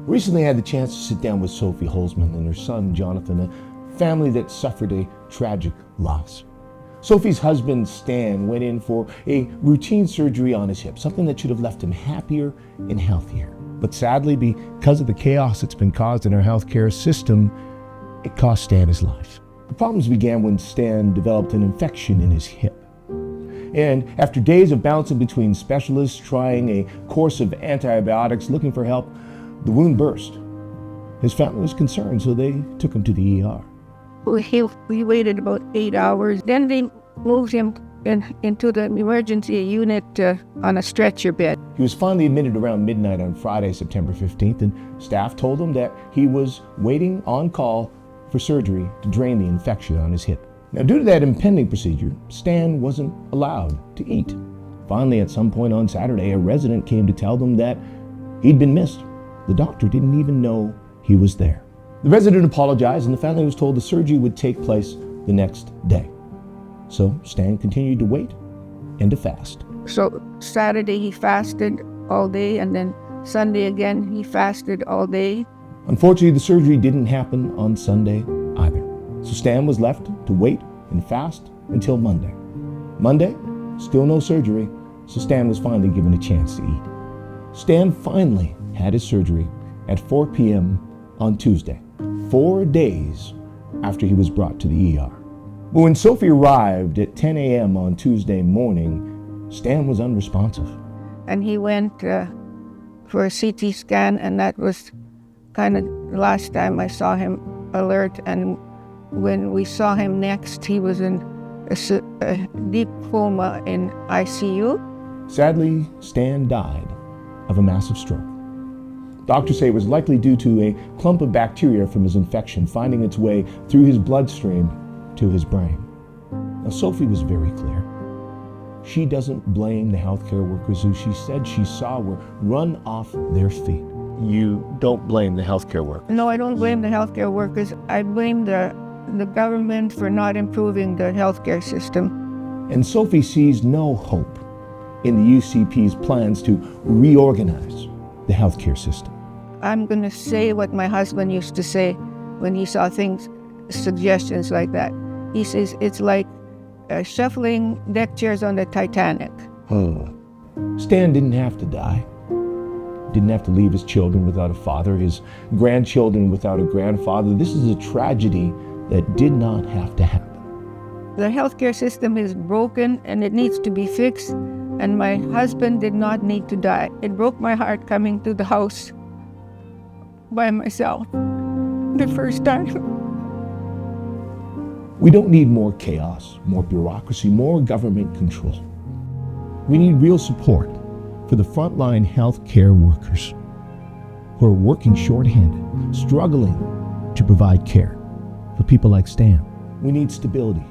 Recently I had the chance to sit down with Sophie Holzman and her son Jonathan, a family that suffered a tragic loss. Sophie's husband Stan went in for a routine surgery on his hip, something that should have left him happier and healthier. But sadly, because of the chaos that's been caused in our healthcare system, it cost Stan his life. The problems began when Stan developed an infection in his hip. And after days of bouncing between specialists, trying a course of antibiotics, looking for help, the wound burst. His family was concerned, so they took him to the ER. We waited about 8 hours. Then they moved him into the emergency unit on a stretcher bed. He was finally admitted around midnight on Friday, September 15th, and staff told him that he was waiting on call for surgery to drain the infection on his hip. Now, due to that impending procedure, Stan wasn't allowed to eat. Finally, at some point on Saturday, a resident came to tell them that he'd been missed. The doctor didn't even know he was there. The resident apologized, and the family was told the surgery would take place the next day. So Stan continued to wait and to fast. So Saturday he fasted all day, and then Sunday again he fasted all day. Unfortunately, the surgery didn't happen on Sunday either. So Stan was left to wait and fast until Monday. Monday, still no surgery, so Stan was finally given a chance to eat. Stan finally had his surgery at 4 p.m. on Tuesday, 4 days after he was brought to the ER. But when Sophie arrived at 10 a.m. on Tuesday morning, Stan was unresponsive. And he went for a CT scan, and that was kind of the last time I saw him alert. And when we saw him next, he was in a deep coma in ICU. Sadly, Stan died of a massive stroke. Doctors say it was likely due to a clump of bacteria from his infection finding its way through his bloodstream to his brain. Now, Sophie was very clear. She doesn't blame the healthcare workers who she said she saw were run off their feet. You don't blame the healthcare workers? No, I don't blame the healthcare workers. I blame the government for not improving the healthcare system. And Sophie sees no hope in the UCP's plans to reorganize the healthcare system. I'm going to say what my husband used to say when he saw suggestions like that. He says it's like shuffling deck chairs on the Titanic. Stan didn't have to die. Didn't have to leave his children without a father, his grandchildren without a grandfather. This is a tragedy that did not have to happen. The healthcare system is broken and it needs to be fixed, and my husband did not need to die. It broke my heart coming to the house by myself the first time. We don't need more chaos, more bureaucracy, more government control. We need real support for the frontline healthcare workers who are working shorthanded, struggling to provide care for people like Stan. We need stability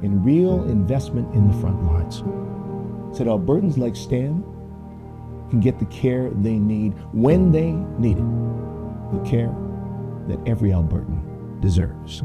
and real investment in the front lines so that Albertans like Stan can get the care they need when they need it, the care that every Albertan deserves.